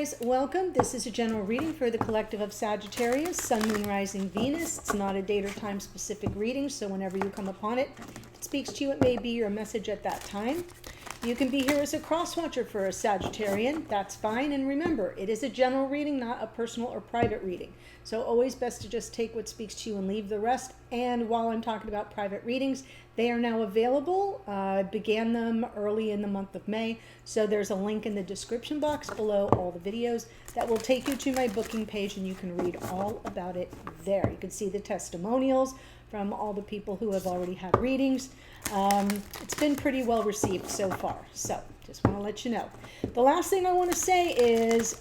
guys, welcome. This is a general reading for the collective of Sagittarius, Sun, Moon, Rising, Venus. It's not a date or time specific reading, so whenever you come upon it, if it speaks to you, it may be your message at that time. You can be here as a cross watcher for a Sagittarian. That's fine. And remember, it is a general reading, not a personal or private reading. So always best to just take what speaks to you and leave the rest. And while I'm talking about private readings, they are now available. I began them early in the month of May. So there's a link in the description box below all the videos that will take you to my booking page, and you can read all about it there. You can see the testimonials from all the people who have already had readings. It's been pretty well received so far, so just want to let you know. The last thing I want to say is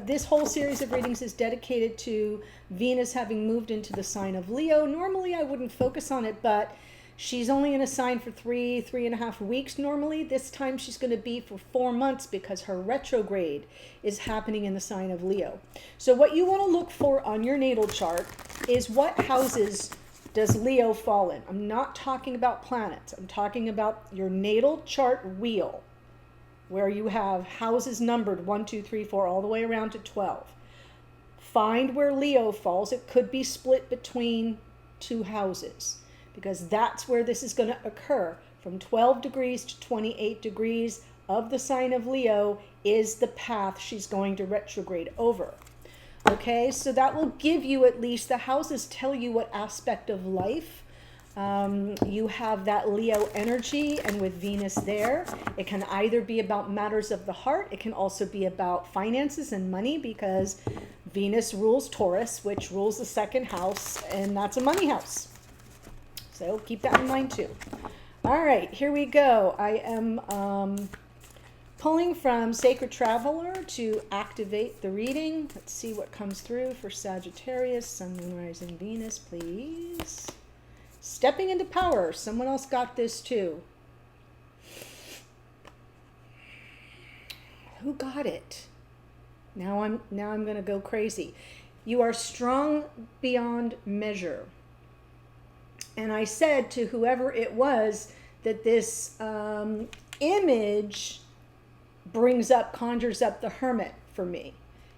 this whole series of readings is dedicated to Venus having moved into the sign of Leo. Normally I wouldn't focus on it, but she's only in a sign for 3.5 weeks normally. This time she's going to be for 4 months because her retrograde is happening in the sign of Leo. So what you want to look for on your natal chart is what houses does Leo fall in. I'm not talking about planets. I'm talking about your natal chart wheel, where you have houses numbered 1, 2, 3, 4, all the way around to 12. Find where Leo falls. It could be split between 2 houses, because that's where this is going to occur. From 12 degrees to 28 degrees of the sign of Leo is the path she's going to retrograde over. Okay, so that will give you, at least the houses tell you what aspect of life you have that Leo energy, and with Venus there, it can either be about matters of the heart. It can also be about finances and money, because Venus rules Taurus, which rules the second house, and that's a money house. So keep that in mind too. All right, here we go. I am pulling from Sacred Traveler to activate the reading. Let's see what comes through for Sagittarius, Sun, Moon, Rising, Venus, please. Stepping into power. Someone else got this too. Who got it? Now I'm going to go crazy. You are strong beyond measure. And I said to whoever it was that this image conjures up the Hermit for me.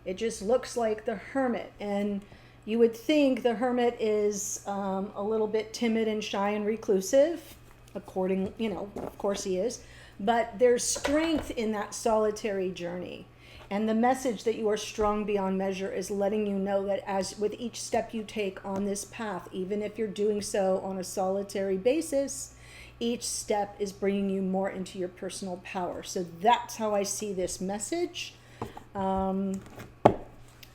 It just looks like the Hermit, and you would think the Hermit is a little bit timid and shy and reclusive, of course he is, but there's strength in that solitary journey. And the message that you are strong beyond measure is letting you know that as with each step you take on this path, even if you're doing so on a solitary basis, each step is bringing you more into your personal power. So that's how I see this message. And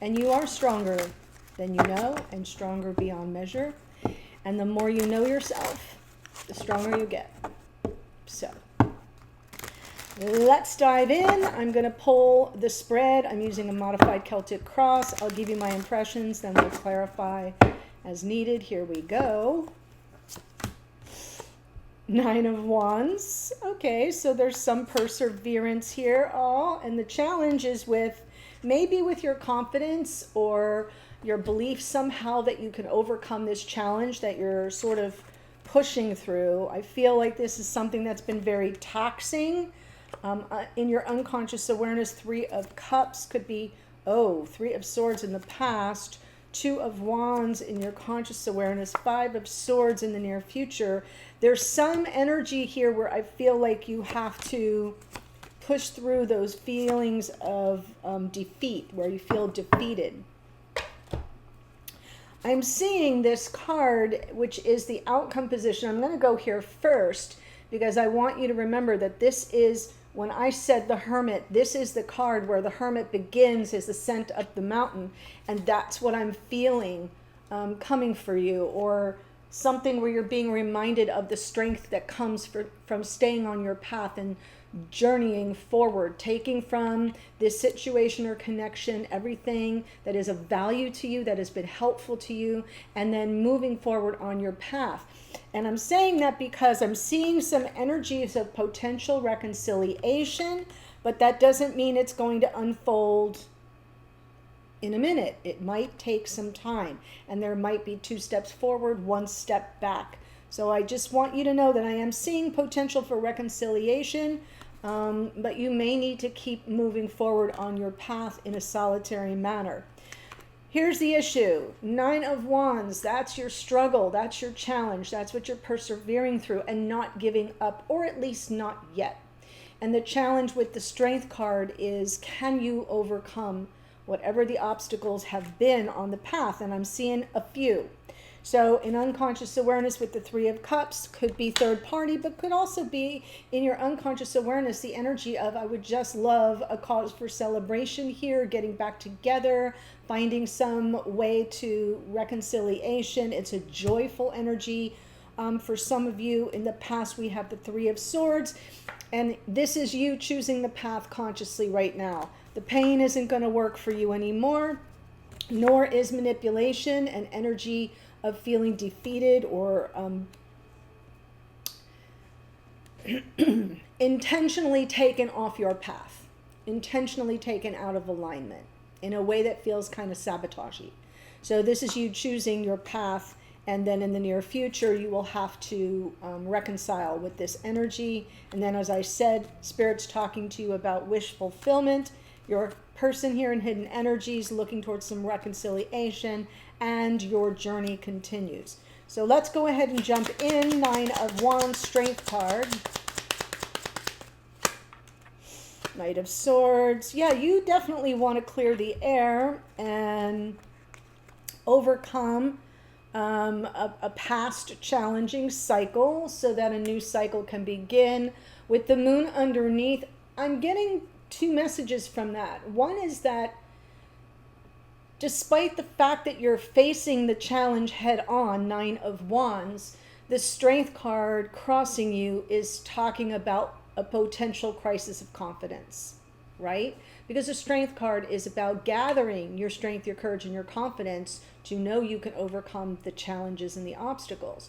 you are stronger than you know, and stronger beyond measure. And the more you know yourself, the stronger you get. So let's dive in. I'm going to pull the spread. I'm using a modified Celtic cross. I'll give you my impressions, then we'll clarify as needed. Here we go. 9 of Wands. Okay, so there's some perseverance here. And the challenge is maybe with your confidence or your belief somehow that you can overcome this challenge that you're sort of pushing through. I feel like this is something that's been very taxing. In your unconscious awareness, 3 of Cups could be, 3 of Swords in the past, 2 of Wands in your conscious awareness, 5 of Swords in the near future. There's some energy here where I feel like you have to push through those feelings of defeat, where you feel defeated. I'm seeing this card, which is the outcome position. I'm going to go here first because I want you to remember that this is, when I said the Hermit, this is the card where the Hermit begins his ascent up the mountain. And that's what I'm feeling coming for you, or something where you're being reminded of the strength that comes from staying on your path and journeying forward, taking from this situation or connection everything that is of value to you, that has been helpful to you, and then moving forward on your path. And I'm saying that because I'm seeing some energies of potential reconciliation, but that doesn't mean it's going to unfold in a minute. It might take some time, and there might be 2 steps forward, 1 step back. So I just want you to know that I am seeing potential for reconciliation, but you may need to keep moving forward on your path in a solitary manner. Here's the issue. 9 of Wands, that's your struggle, that's your challenge, that's what you're persevering through and not giving up, or at least not yet. And the challenge with the Strength card is, can you overcome whatever the obstacles have been on the path? And I'm seeing a few. So in unconscious awareness with the 3 of Cups, could be third party, but could also be in your unconscious awareness, the energy of, I would just love a cause for celebration here, getting back together, finding some way to reconciliation. It's a joyful energy. For some of you in the past, we have the 3 of Swords, and this is you choosing the path consciously right now. The pain isn't going to work for you anymore, nor is manipulation and energy of feeling defeated or intentionally taken off your path, intentionally taken out of alignment in a way that feels kind of sabotagey. So this is you choosing your path, and then in the near future you will have to reconcile with this energy. And then, as I said, Spirit's talking to you about wish fulfillment. Your person here in hidden energies looking towards some reconciliation, and your journey continues. So let's go ahead and jump in. 9 of Wands, Strength card. Knight of Swords. Yeah, you definitely want to clear the air and overcome a past challenging cycle so that a new cycle can begin. With the moon underneath, I'm getting 2 messages from that. One is that despite the fact that you're facing the challenge head on, 9 of Wands, the Strength card crossing you is talking about a potential crisis of confidence, right? Because the Strength card is about gathering your strength, your courage, and your confidence to know you can overcome the challenges and the obstacles.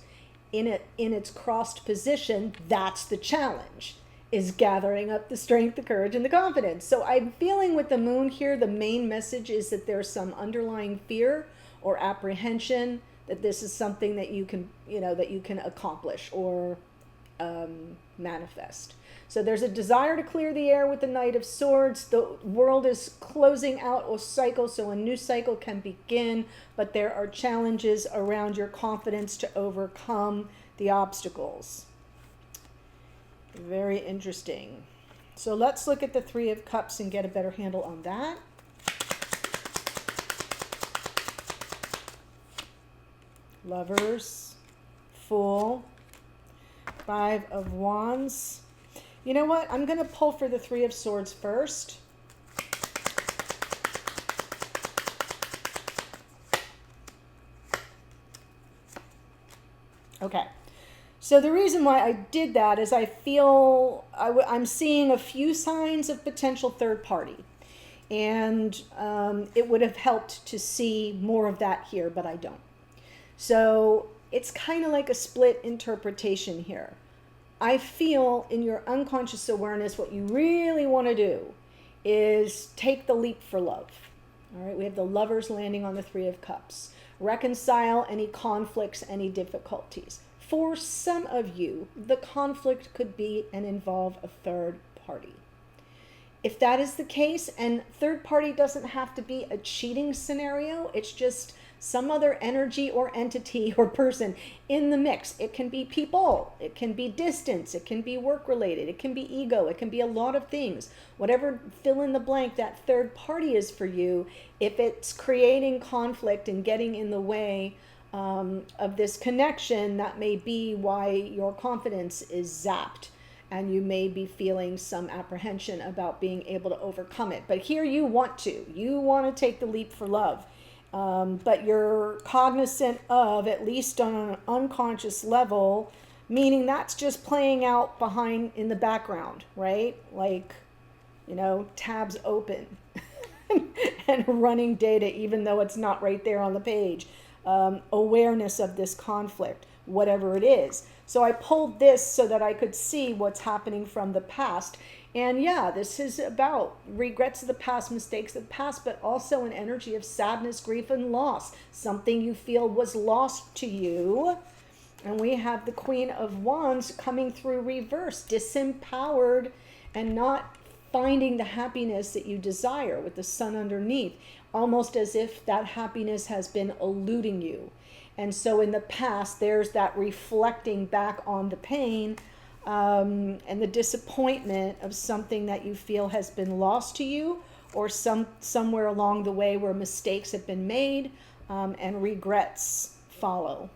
In its crossed position, that's the challenge, is gathering up the strength, the courage, and the confidence. So I'm feeling with the moon here, the main message is that there's some underlying fear or apprehension that this is something that you can, that you can accomplish or manifest. So there's a desire to clear the air with the Knight of Swords. The world is closing out a cycle, so a new cycle can begin, but there are challenges around your confidence to overcome the obstacles. Very interesting. So let's look at the 3 of Cups and get a better handle on that. Lovers, Fool, 5 of Wands. You know what? I'm going to pull for the 3 of Swords first. Okay. So the reason why I did that is I feel I'm seeing a few signs of potential third party. And it would have helped to see more of that here, but I don't. So it's kind of like a split interpretation here. I feel in your unconscious awareness, what you really want to do is take the leap for love. All right, we have the Lovers landing on the 3 of Cups. Reconcile any conflicts, any difficulties. For some of you, the conflict could be and involve a third party. If that is the case, and third party doesn't have to be a cheating scenario, it's just some other energy or entity or person in the mix. It can be people, it can be distance, it can be work related, it can be ego, it can be a lot of things. Whatever fill in the blank that third party is for you, if it's creating conflict and getting in the way of this connection, that may be why your confidence is zapped and you may be feeling some apprehension about being able to overcome it. But here you want to take the leap for love. But you're cognizant of, at least on an unconscious level, meaning that's just playing out behind in the background, right? Like, tabs open and running data, even though it's not right there on the page. Awareness of this conflict, whatever it is. So I pulled this so that I could see what's happening from the past. And yeah, this is about regrets of the past, mistakes of the past, but also an energy of sadness, grief, and loss. Something you feel was lost to you. And we have the Queen of Wands coming through reverse, disempowered and not finding the happiness that you desire with the sun underneath, almost as if that happiness has been eluding you. And so in the past, there's that reflecting back on the pain and the disappointment of something that you feel has been lost to you, or somewhere along the way where mistakes have been made and regrets follow.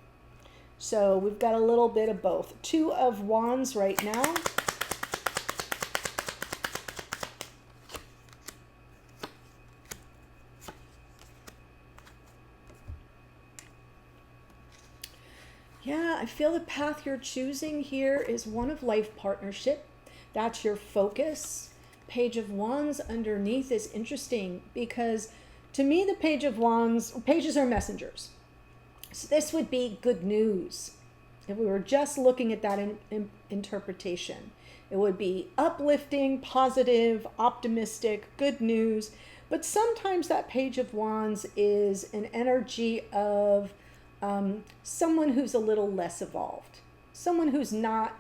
So we've got a little bit of both. Two of Wands right now. Yeah, I feel the path you're choosing here is one of life partnership. That's your focus. Page of Wands underneath is interesting because to me the Page of Wands, pages are messengers. So this would be good news. If we were just looking at that interpretation, it would be uplifting, positive, optimistic, good news. But sometimes that Page of Wands is an energy of someone who's a little less evolved, someone who's not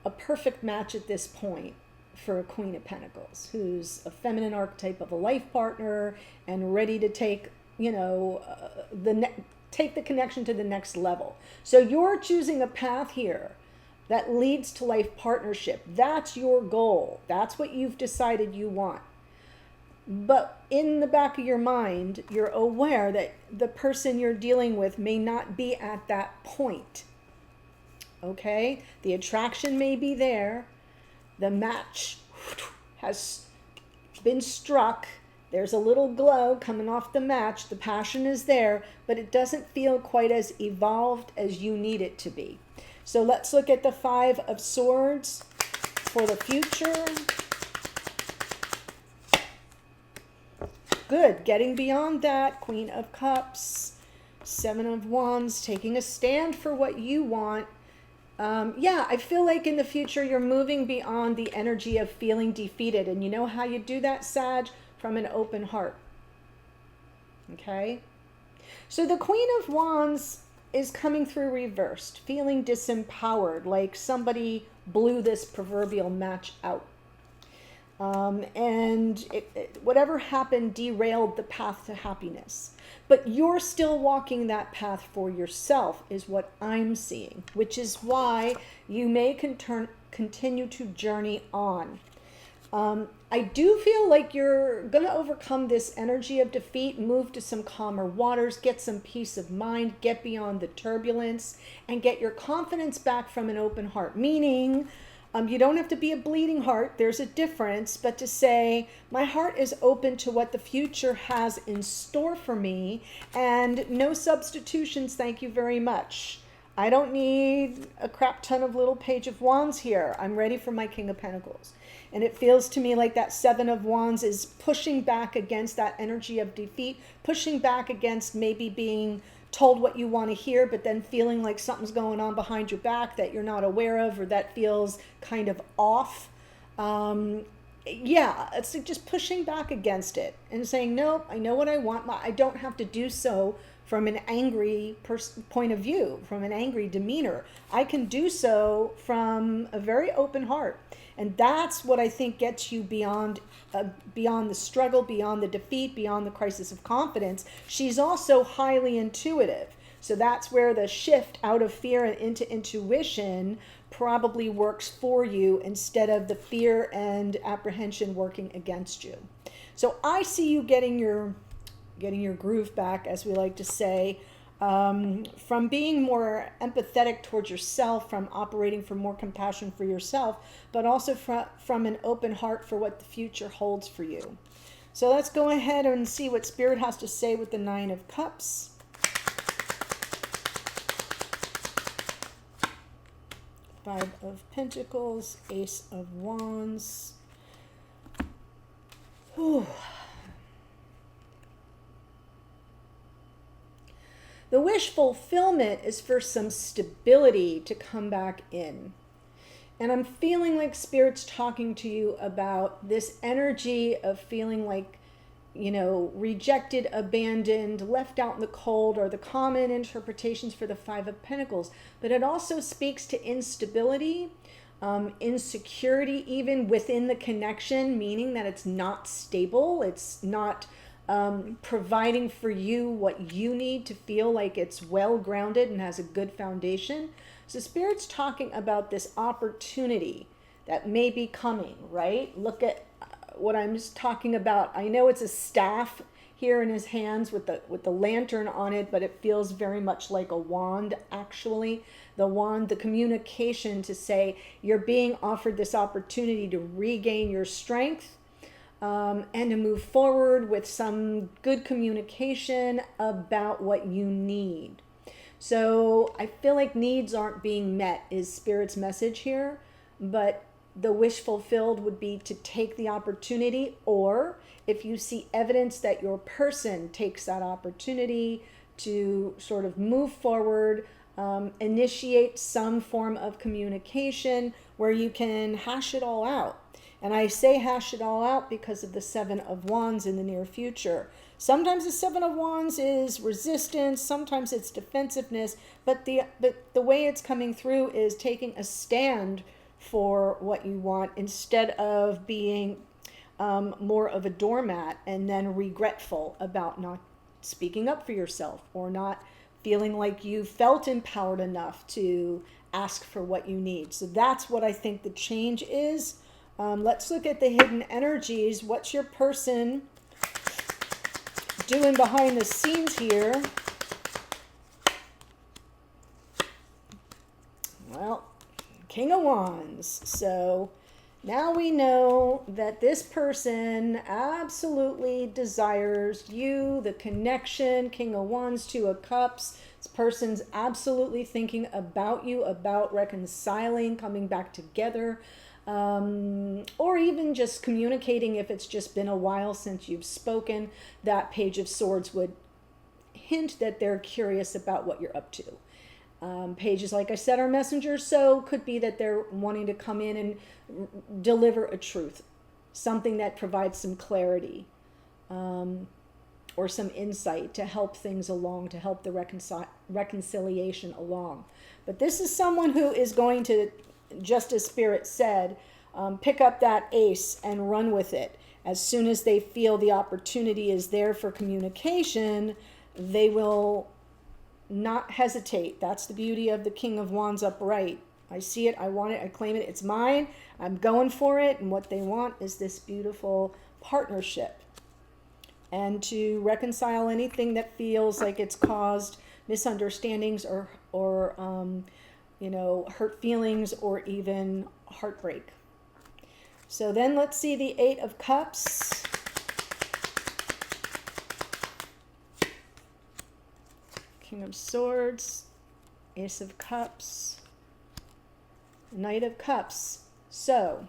a perfect match at this point for a Queen of Pentacles, who's a feminine archetype of a life partner and ready to take, take the connection to the next level. So you're choosing a path here that leads to life partnership. That's your goal. That's what you've decided you want. But in the back of your mind, you're aware that the person you're dealing with may not be at that point. Okay? The attraction may be there. The match has been struck. There's a little glow coming off the match. The passion is there, but it doesn't feel quite as evolved as you need it to be. So let's look at the Five of Swords for the future. Good, getting beyond that. Queen of Cups, Seven of Wands, taking a stand for what you want. Yeah, I feel like in the future you're moving beyond the energy of feeling defeated. And you know how you do that, Sag? From an open heart. Okay? So the Queen of Wands is coming through reversed, feeling disempowered, like somebody blew this proverbial match out. And whatever happened derailed the path to happiness. But you're still walking that path for yourself is what I'm seeing, which is why you may continue to journey on. I do feel like you're going to overcome this energy of defeat, move to some calmer waters, get some peace of mind, get beyond the turbulence, and get your confidence back from an open heart. Meaning, you don't have to be a bleeding heart. There's a difference. But to say, my heart is open to what the future has in store for me, and no substitutions, thank you very much. I don't need a crap ton of little Page of Wands here. I'm ready for my King of Pentacles. And it feels to me like that Seven of Wands is pushing back against that energy of defeat, pushing back against maybe being told what you want to hear, but then feeling like something's going on behind your back that you're not aware of, or that feels kind of off. Yeah, it's like just pushing back against it and saying, no, I know what I want. I don't have to do so from an angry point of view, from an angry demeanor. I can do so from a very open heart. And that's what I think gets you beyond the struggle, beyond the defeat, beyond the crisis of confidence. She's also highly intuitive. So that's where the shift out of fear and into intuition probably works for you instead of the fear and apprehension working against you. So I see you getting your groove back, as we like to say, from being more empathetic towards yourself, from operating for more compassion for yourself, but also from an open heart for what the future holds for you. So let's go ahead and see what Spirit has to say with the Nine of Cups. Five of Pentacles, Ace of Wands. Whew. The wish fulfillment is for some stability to come back in. And I'm feeling like Spirit's talking to you about this energy of feeling like, rejected, abandoned, left out in the cold, or the common interpretations for the Five of Pentacles. But it also speaks to instability, insecurity even within the connection, meaning that it's not stable, it's not providing for you what you need to feel like it's well grounded and has a good foundation. So Spirit's talking about this opportunity that may be coming, right? Look at what I'm just talking about. I know it's a staff here in his hands with the lantern on it, but it feels very much like a wand, actually. The wand, the communication to say you're being offered this opportunity to regain your strength, and to move forward with some good communication about what you need. So I feel like needs aren't being met is Spirit's message here, but the wish fulfilled would be to take the opportunity, or if you see evidence that your person takes that opportunity to sort of move forward, initiate some form of communication where you can hash it all out. And I say hash it all out because of the Seven of Wands in the near future. Sometimes the Seven of Wands is resistance, sometimes it's defensiveness, but the way it's coming through is taking a stand for what you want instead of being more of a doormat and then regretful about not speaking up for yourself or not feeling like you felt empowered enough to ask for what you need. So that's what I think the change is. Let's look at the hidden energies. What's your person doing behind the scenes here? Well, King of Wands. So now we know that this person absolutely desires you, the connection. King of Wands, Two of Cups. This person's absolutely thinking about you, about reconciling, coming back together, or even just communicating if it's just been a while since you've spoken. That Page of Swords would hint that they're curious about what you're up to. Pages, like I said, are messengers, so could be that they're wanting to come in and deliver a truth, something that provides some clarity, or some insight to help things along, to help the reconciliation along. But this is someone who is going to, just as Spirit said, pick up that ace and run with it. As soon as they feel the opportunity is there for communication, they will not hesitate. That's the beauty of the King of Wands upright. I see it, I want it, I claim it, it's mine, I'm going for it. And what they want is this beautiful partnership, and to reconcile anything that feels like it's caused misunderstandings or hurt feelings or even heartbreak. So then let's see the Eight of Cups. King of Swords, Ace of Cups, Knight of Cups. So,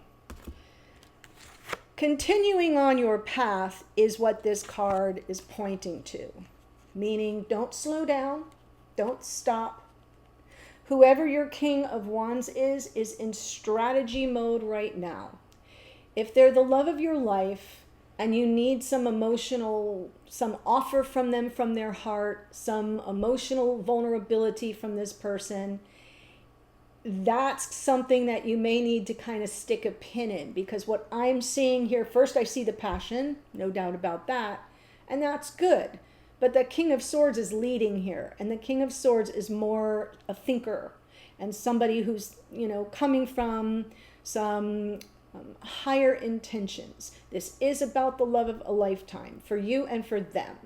continuing on your path is what this card is pointing to. Meaning, don't slow down, don't stop. Whoever your King of Wands is in strategy mode right now. If they're the love of your life, and you need some offer from them, from their heart, some emotional vulnerability from this person, that's something that you may need to kind of stick a pin in. Because what I'm seeing here, first I see the passion, no doubt about that, and that's good. But the King of Swords is leading here, and the King of Swords is more a thinker and somebody who's, coming from some higher intentions. This is about the love of a lifetime for you and for them.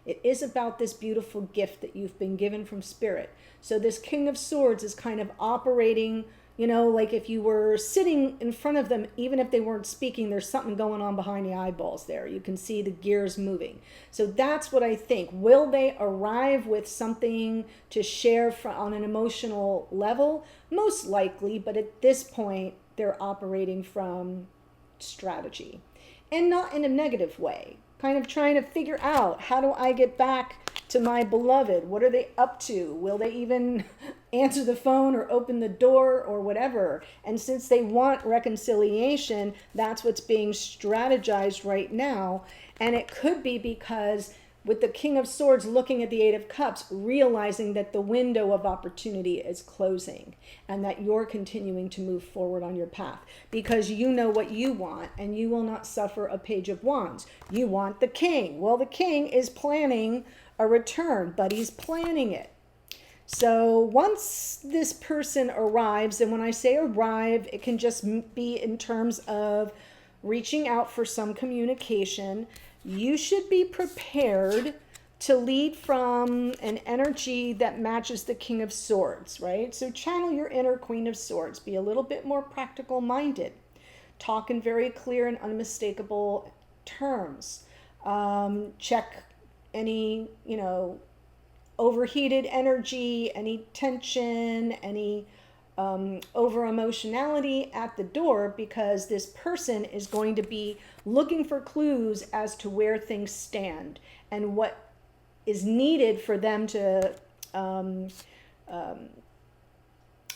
It is about this beautiful gift that you've been given from Spirit. So this King of Swords is kind of operating, like if you were sitting in front of them, even if they weren't speaking, there's something going on behind the eyeballs there. You can see the gears moving. So that's what I think. Will they arrive with something to share on an emotional level? Most likely, but at this point, they're operating from strategy, and not in a negative way, kind of trying to figure out, how do I get back to my beloved? What are they up to? Will they even answer the phone or open the door or whatever? And since they want reconciliation, that's what's being strategized right now. And it could be because with the King of Swords looking at the Eight of Cups, realizing that the window of opportunity is closing and that you're continuing to move forward on your path because you know what you want and you will not suffer a Page of Wands. You want the King. Well, the King is planning a return, but he's planning it. So once this person arrives, and when I say arrive, it can just be in terms of reaching out for some communication. You should be prepared to lead from an energy that matches the King of Swords, right? So channel your inner Queen of Swords. Be a little bit more practical minded. Talk in very clear and unmistakable terms. Check any, overheated energy, any tension, any over emotionality at the door, because this person is going to be looking for clues as to where things stand and what is needed for them to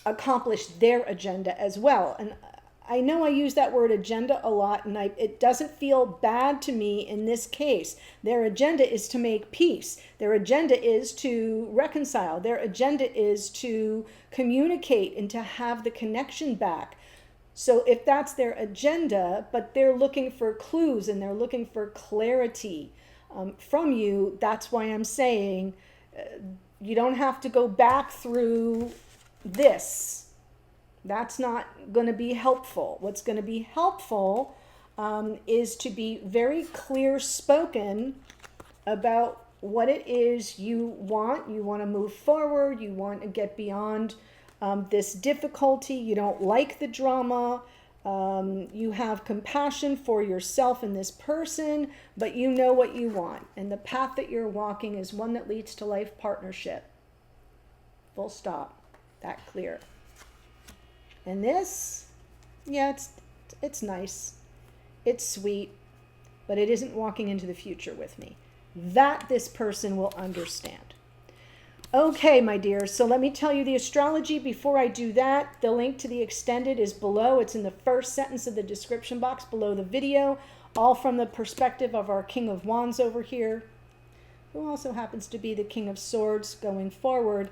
accomplish their agenda as well. And I know I use that word agenda a lot, and it doesn't feel bad to me in this case. Their agenda is to make peace. Their agenda is to reconcile. Their agenda is to communicate and to have the connection back. So if that's their agenda, but they're looking for clues and they're looking for clarity from you, that's why I'm saying you don't have to go back through this. That's not going to be helpful. What's going to be helpful is to be very clear spoken about what it is you want. You want to move forward. You want to get beyond this difficulty. You don't like the drama. You have compassion for yourself and this person, but you know what you want. And the path that you're walking is one that leads to life partnership. Full stop. That clear. And this, yeah, it's nice. It's sweet, but it isn't walking into the future with me. That this person will understand. Okay, my dears, so let me tell you the astrology. Before I do that, the link to the extended is below. It's in the first sentence of the description box below the video, all from the perspective of our King of Wands over here, who also happens to be the King of Swords going forward.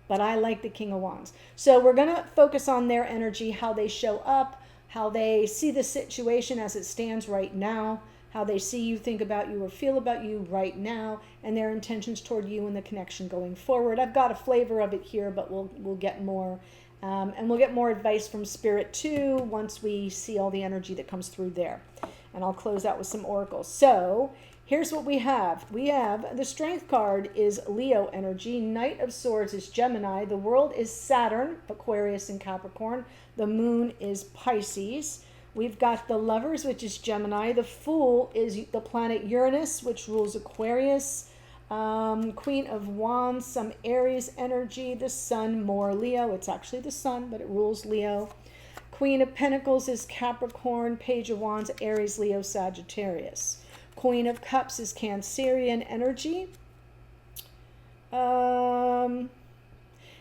But I like the King of Wands. So we're going to focus on their energy, how they show up, how they see the situation as it stands right now, how they see you, think about you, or feel about you right now, and their intentions toward you and the connection going forward. I've got a flavor of it here, but we'll get more. And we'll get more advice from Spirit too once we see all the energy that comes through there. And I'll close out with some oracles. So here's what we have. We have the Strength card is Leo energy. Knight of Swords is Gemini. The World is Saturn, Aquarius, and Capricorn. The Moon is Pisces. We've got the Lovers, which is Gemini. The Fool is the planet Uranus, which rules Aquarius. Queen of Wands, some Aries energy. The Sun, more Leo. It's actually the Sun, but it rules Leo. Queen of Pentacles is Capricorn. Page of Wands, Aries, Leo, Sagittarius. Queen of Cups is Cancerian energy.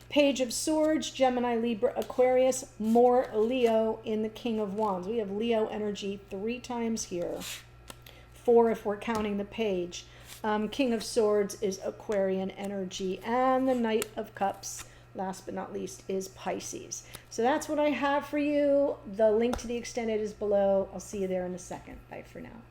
Page of Swords, Gemini, Libra, Aquarius, more Leo in the King of Wands. We have Leo energy 3 times here. 4 if we're counting the page. King of Swords is Aquarian energy. And the Knight of Cups, last but not least, is Pisces. So that's what I have for you. The link to the extended is below. I'll see you there in a second. Bye for now.